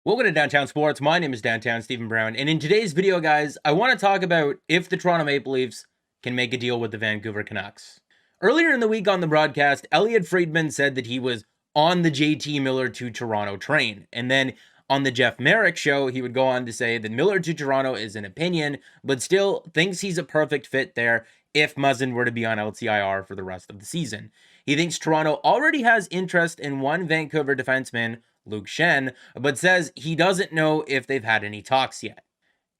Welcome to Downtown Sports. My name is Downtown Stephen Brown, and in today's video, guys, I want to talk about if the Toronto Maple Leafs can make a deal with the Vancouver Canucks. Earlier in the week on the broadcast, Elliotte Friedman said that he was on the JT Miller to Toronto train, and then on the Jeff Merrick show, he would go on to say that Miller to Toronto is an opinion, but still thinks he's a perfect fit there if Muzzin were to be on LTIR for the rest of the season. He thinks Toronto already has interest in one Vancouver defenseman, Miller and Schenn, but says he doesn't know if they've had any talks yet.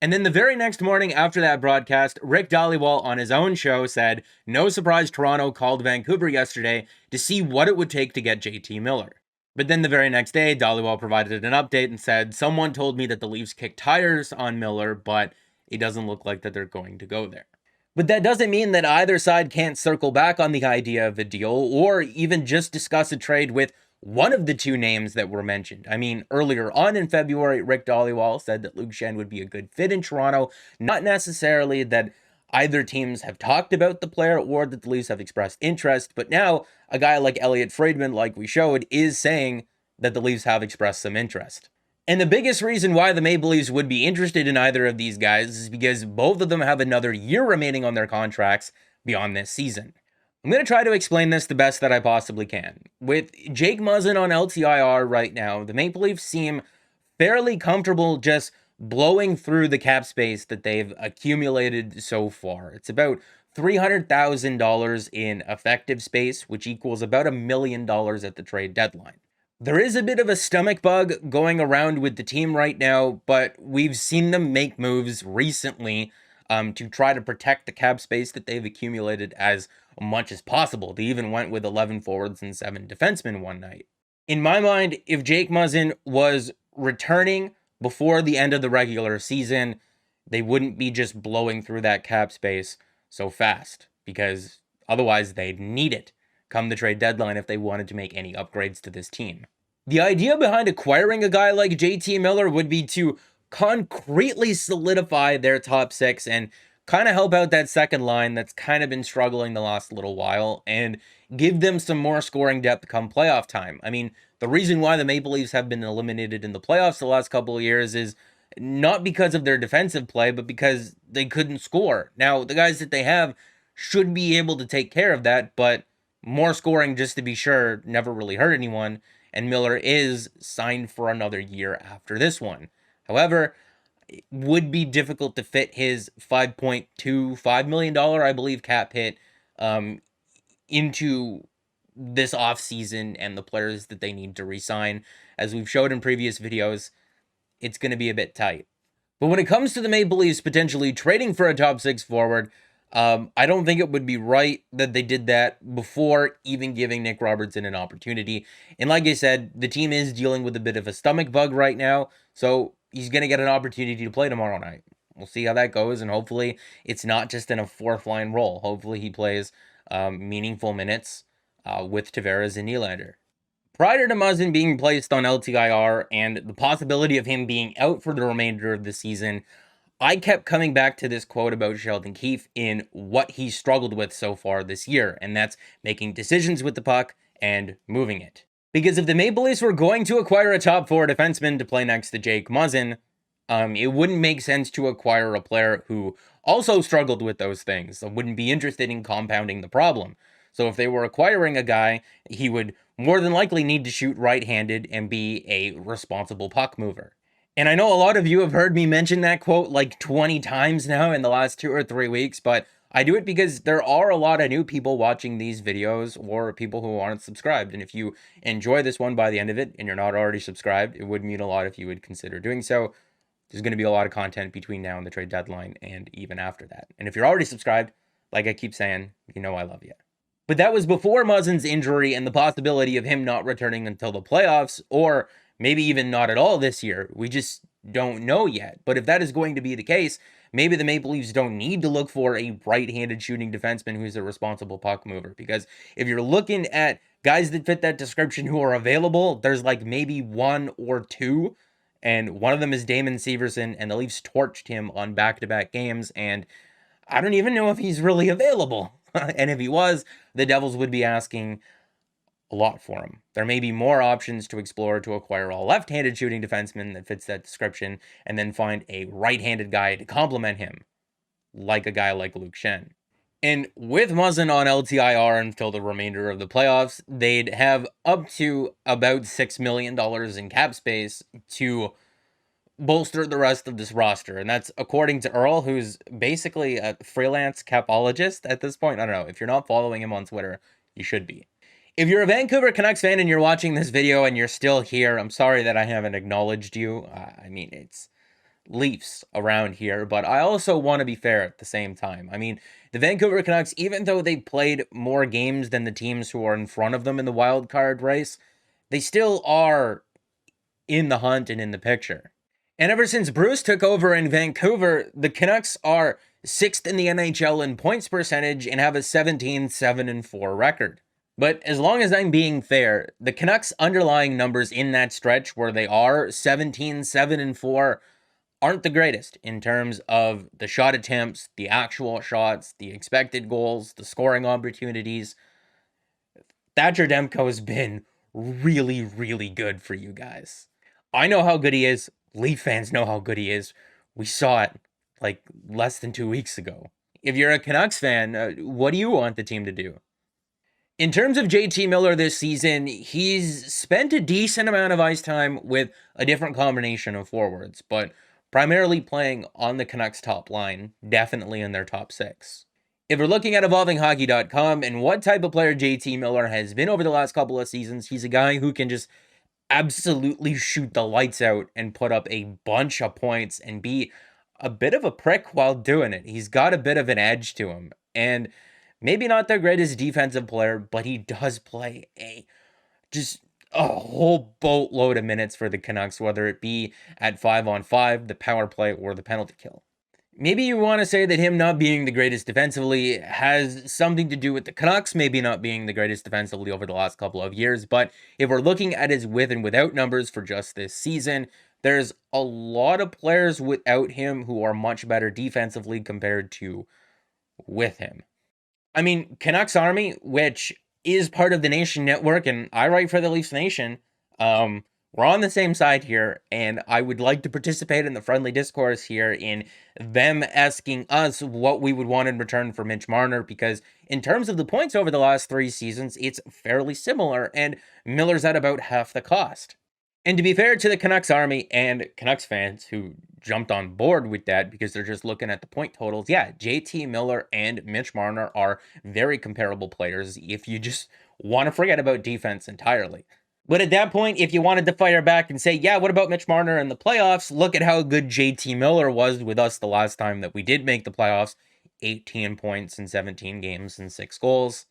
And then the very next morning after that broadcast, Rick Dhaliwal on his own show said, no surprise Toronto called Vancouver yesterday to see what it would take to get JT Miller. But then the very next day, Dhaliwal provided an update and said, someone told me that the Leafs kicked tires on Miller, but it doesn't look like that they're going to go there. But that doesn't mean that either side can't circle back on the idea of a deal or even just discuss a trade with one of the two names that were mentioned. I mean, earlier on in February, Rick Dhaliwal said that Miller and Schenn would be a good fit in Toronto. Not necessarily that either teams have talked about the player or that the Leafs have expressed interest, but now a guy like Elliotte Friedman, like we showed, is saying that the Leafs have expressed some interest. And the biggest reason why the Maple Leafs would be interested in either of these guys is because both of them have another year remaining on their contracts beyond this season. I'm going to try to explain this the best that I possibly can. With Jake Muzzin on LTIR right now, the Maple Leafs seem fairly comfortable just blowing through the cap space that they've accumulated so far. It's about $300,000 in effective space, which equals about $1 million at the trade deadline. There is a bit of a stomach bug going around with the team right now, but we've seen them make moves recently to try to protect the cap space that they've accumulated as much as possible. They even went with 11 forwards and 7 defensemen one night. In my mind, if Jake Muzzin was returning before the end of the regular season, they wouldn't be just blowing through that cap space so fast, because otherwise they'd need it come the trade deadline if they wanted to make any upgrades to this team. The idea behind acquiring a guy like JT Miller would be to concretely solidify their top six and kind of help out that second line that's kind of been struggling the last little while and give them some more scoring depth come playoff time. I mean, the reason why the Maple Leafs have been eliminated in the playoffs the last couple of years is not because of their defensive play, but because they couldn't score. Now, the guys that they have should be able to take care of that, but more scoring, just to be sure, never really hurt anyone, and Miller is signed for another year after this one. However, it would be difficult to fit his $5.25 million, I believe, cap hit into this offseason and the players that they need to re-sign. As we've showed in previous videos, it's going to be a bit tight. But when it comes to the Maple Leafs potentially trading for a top six forward, I don't think it would be right that they did that before even giving Nick Robertson an opportunity. And like I said, the team is dealing with a bit of a stomach bug right now, so he's going to get an opportunity to play tomorrow night. We'll see how that goes, and hopefully it's not just in a fourth-line role. Hopefully he plays meaningful minutes with Tavares and Nylander. Prior to Muzzin being placed on LTIR and the possibility of him being out for the remainder of the season, I kept coming back to this quote about Sheldon Keefe in what he's struggled with so far this year, and that's making decisions with the puck and moving it. Because if the Maple Leafs were going to acquire a top four defenseman to play next to Jake Muzzin, it wouldn't make sense to acquire a player who also struggled with those things, so wouldn't be interested in compounding the problem. So if they were acquiring a guy, he would more than likely need to shoot right-handed and be a responsible puck mover. And I know a lot of you have heard me mention that quote like 20 times now in the last 2 or 3 weeks, but I do it because there are a lot of new people watching these videos or people who aren't subscribed. And if you enjoy this one by the end of it and you're not already subscribed, it would mean a lot if you would consider doing so. There's going to be a lot of content between now and the trade deadline and even after that. And if you're already subscribed, like I keep saying, you know I love you. But that was before Muzzin's injury and the possibility of him not returning until the playoffs, or maybe even not at all this year. We just don't know yet. But if that is going to be the case, maybe the Maple Leafs don't need to look for a right-handed shooting defenseman who's a responsible puck mover. Because if you're looking at guys that fit that description who are available, there's like maybe 1 or 2. And one of them is Damon Severson, and the Leafs torched him on back-to-back games. And I don't even know if he's really available. And if he was, the Devils would be asking a lot for him. There may be more options to explore to acquire a left-handed shooting defenseman that fits that description, and then find a right-handed guy to complement him, like a guy like Luke Schenn. And with Muzzin on LTIR until the remainder of the playoffs, they'd have up to about $6 million in cap space to bolster the rest of this roster. And that's according to Earl, who's basically a freelance capologist at this point. I don't know. If you're not following him on Twitter, you should be. If you're a Vancouver Canucks fan and you're watching this video and you're still here, I'm sorry that I haven't acknowledged you. I mean, it's Leafs around here, but I also want to be fair at the same time. I mean, the Vancouver Canucks, even though they played more games than the teams who are in front of them in the wild card race, they still are in the hunt and in the picture. And ever since Bruce took over in Vancouver, the Canucks are 6th in the NHL in points percentage and have a 17-7-4 record. But as long as I'm being fair, the Canucks' underlying numbers in that stretch where they are 17-7-4 aren't the greatest in terms of the shot attempts, the actual shots, the expected goals, the scoring opportunities. Thatcher Demko has been really, really good for you guys. I know how good he is. Leaf fans know how good he is. We saw it like less than 2 weeks ago. If you're a Canucks fan, what do you want the team to do? In terms of JT Miller this season, he's spent a decent amount of ice time with a different combination of forwards, but primarily playing on the Canucks top line, definitely in their top 6. If we're looking at evolvinghockey.com and what type of player JT Miller has been over the last couple of seasons, he's a guy who can just absolutely shoot the lights out and put up a bunch of points and be a bit of a prick while doing it. He's got a bit of an edge to him, and maybe not the greatest defensive player, but he does play just a whole boatload of minutes for the Canucks, whether it be at 5-on-5, the power play, or the penalty kill. Maybe you want to say that him not being the greatest defensively has something to do with the Canucks maybe not being the greatest defensively over the last couple of years, but if we're looking at his with and without numbers for just this season, there's a lot of players without him who are much better defensively compared to with him. I mean, Canucks Army, which is part of the Nation Network, and I write for the Leafs Nation, we're on the same side here, and I would like to participate in the friendly discourse here in them asking us what we would want in return for Mitch Marner, because in terms of the points over the last 3 seasons, it's fairly similar, and Miller's at about half the cost. And to be fair to the Canucks Army and Canucks fans who jumped on board with that because they're just looking at the point totals, yeah, JT Miller and Mitch Marner are very comparable players if you just want to forget about defense entirely. But at that point, if you wanted to fire back and say, yeah, what about Mitch Marner in the playoffs? Look at how good JT Miller was with us the last time that we did make the playoffs. 18 points in 17 games and 6 goals.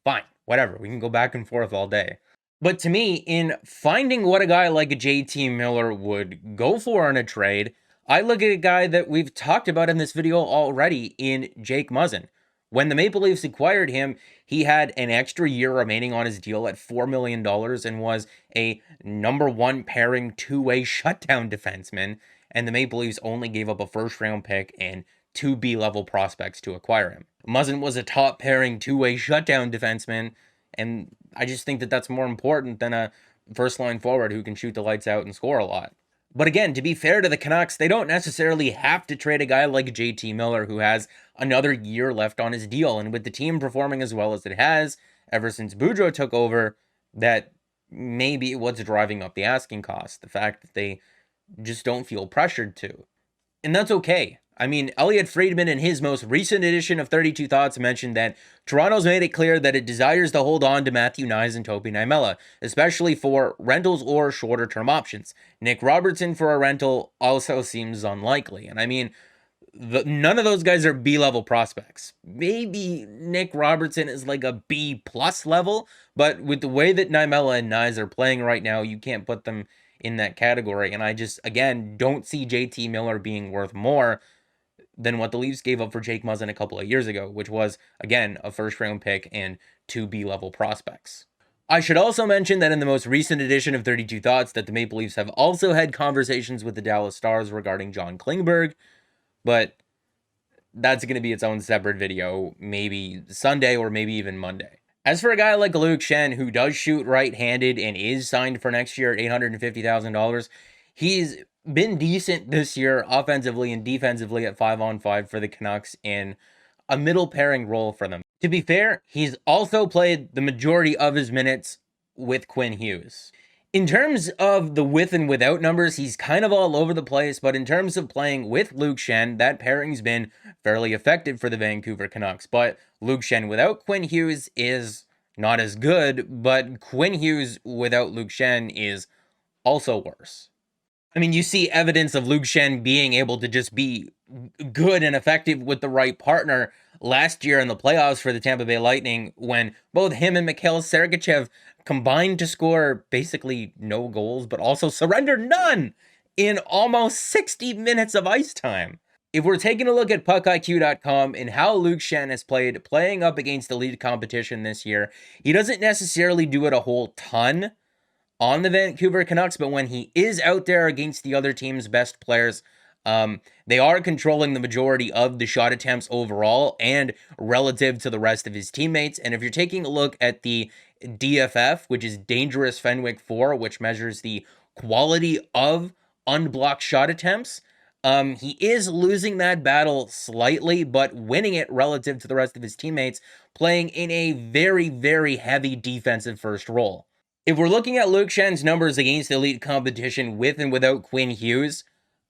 Fine, whatever. We can go back and forth all day. But to me, in finding what a guy like a JT Miller would go for in a trade, I look at a guy that we've talked about in this video already in Jake Muzzin. When the Maple Leafs acquired him, he had an extra year remaining on his deal at $4 million and was a number 1 pairing 2-way shutdown defenseman, and the Maple Leafs only gave up a first-round pick and 2 B-level prospects to acquire him. Muzzin was a top pairing 2-way shutdown defenseman, and I just think that that's more important than a first-line forward who can shoot the lights out and score a lot. But again, to be fair to the Canucks, they don't necessarily have to trade a guy like JT Miller who has another year left on his deal. And with the team performing as well as it has ever since Boudreau took over, that may be what's driving up the asking cost. The fact that they just don't feel pressured to. And that's okay. I mean, Elliot Friedman in his most recent edition of 32 Thoughts mentioned that Toronto's made it clear that it desires to hold on to Matthew Knies and Topi Niemela, especially for rentals or shorter-term options. Nick Robertson for a rental also seems unlikely. And I mean, none of those guys are B-level prospects. Maybe Nick Robertson is like a B-plus level, but with the way that Niemela and Knies are playing right now, you can't put them in that category. And I just, again, don't see JT Miller being worth more than what the Leafs gave up for Jake Muzzin a couple of years ago, which was, again, a first-round pick and 2 B-level prospects. I should also mention that in the most recent edition of 32 Thoughts that the Maple Leafs have also had conversations with the Dallas Stars regarding John Klingberg, but that's going to be its own separate video, maybe Sunday or maybe even Monday. As for a guy like Luke Schenn, who does shoot right-handed and is signed for next year at $850,000, he's been decent this year offensively and defensively at 5-on-5 for the Canucks in a middle pairing role for them. To be fair, he's also played the majority of his minutes with Quinn Hughes. In terms of the with and without numbers, he's kind of all over the place, but in terms of playing with Luke Schenn, that pairing's been fairly effective for the Vancouver Canucks. But Luke Schenn without Quinn Hughes is not as good, but Quinn Hughes without Luke Schenn is also worse. I mean, you see evidence of Luke Schenn being able to just be good and effective with the right partner last year in the playoffs for the Tampa Bay Lightning when both him and Mikhail Sergachev combined to score basically no goals, but also surrender none in almost 60 minutes of ice time. If we're taking a look at puckiq.com and how Luke Schenn has playing up against elite competition this year, he doesn't necessarily do it a whole ton on the Vancouver Canucks, but when he is out there against the other team's best players, they are controlling the majority of the shot attempts overall and relative to the rest of his teammates. And if you're taking a look at the DFF, which is Dangerous Fenwick 4, which measures the quality of unblocked shot attempts, he is losing that battle slightly, but winning it relative to the rest of his teammates, playing in a very, very heavy defensive first role. If we're looking at Luke Schenn's numbers against elite competition with and without Quinn Hughes,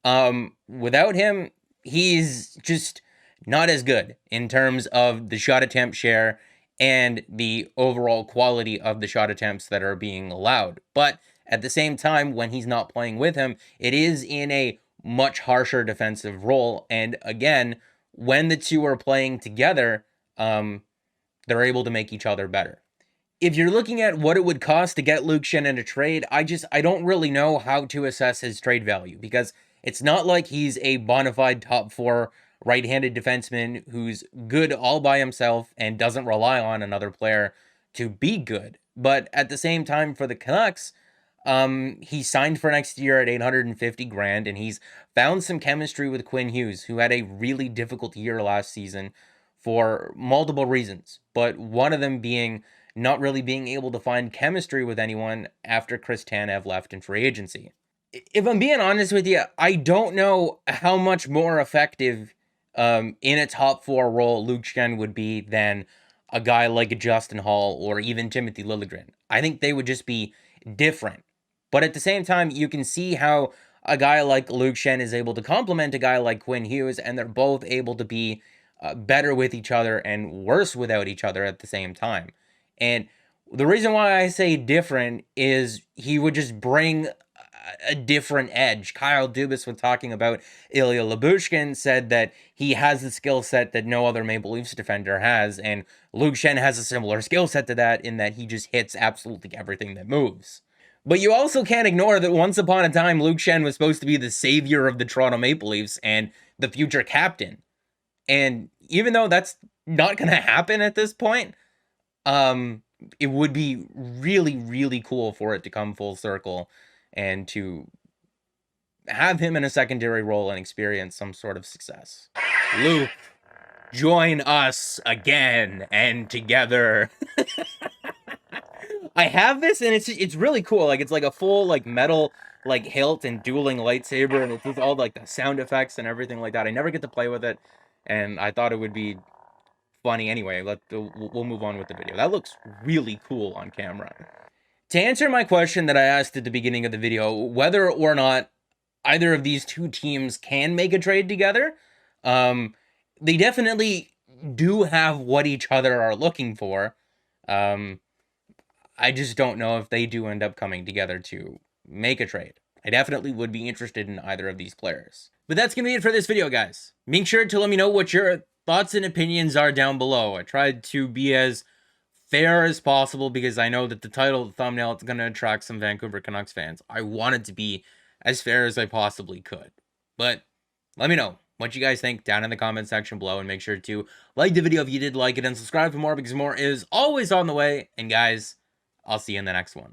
without him, he's just not as good in terms of the shot attempt share and the overall quality of the shot attempts that are being allowed. But at the same time, when he's not playing with him, it is in a much harsher defensive role. And again, when the two are playing together, they're able to make each other better. If you're looking at what it would cost to get Luke Schenn in a trade, I don't really know how to assess his trade value because it's not like he's a bona fide top 4 right-handed defenseman who's good all by himself and doesn't rely on another player to be good. But at the same time, for the Canucks, he signed for next year at $850,000, and he's found some chemistry with Quinn Hughes, who had a really difficult year last season for multiple reasons, but one of them being not really being able to find chemistry with anyone after Chris Tanev left in free agency. If I'm being honest with you, I don't know how much more effective in a top 4 role Luke Schenn would be than a guy like a Justin Hall or even Timothy Liljegren. I think they would just be different. But at the same time, you can see how a guy like Luke Schenn is able to complement a guy like Quinn Hughes, and they're both able to be better with each other and worse without each other at the same time. And the reason why I say different is he would just bring a different edge. Kyle Dubas, when talking about Ilya Lyubushkin, said that he has the skill set that no other Maple Leafs defender has, and Luke Schenn has a similar skill set to that in that he just hits absolutely everything that moves. But you also can't ignore that once upon a time, Luke Schenn was supposed to be the savior of the Toronto Maple Leafs and the future captain. And even though that's not going to happen at this point, it would be really, really cool for it to come full circle and to have him in a secondary role and experience some sort of success. Luke, join us again and together. I have this, and it's really cool. Like, it's like a full like metal like hilt and dueling lightsaber, and it's all like the sound effects and everything like that. I never get to play with it, and I thought it would be funny anyway. We'll move on with the video. That looks really cool on camera. To answer my question that I asked at the beginning of the video, whether or not either of these two teams can make a trade together, they definitely do have what each other are looking for. I just don't know if they do end up coming together to make a trade. I definitely would be interested in either of these players. But that's going to be it for this video, guys. Make sure to let me know what your thoughts and opinions are down below. I tried to be as fair as possible because I know that the title, the thumbnail, it's going to attract some Vancouver Canucks fans. I wanted to be as fair as I possibly could. But let me know what you guys think down in the comment section below, and make sure to like the video if you did like it and subscribe for more because more is always on the way. And guys, I'll see you in the next one.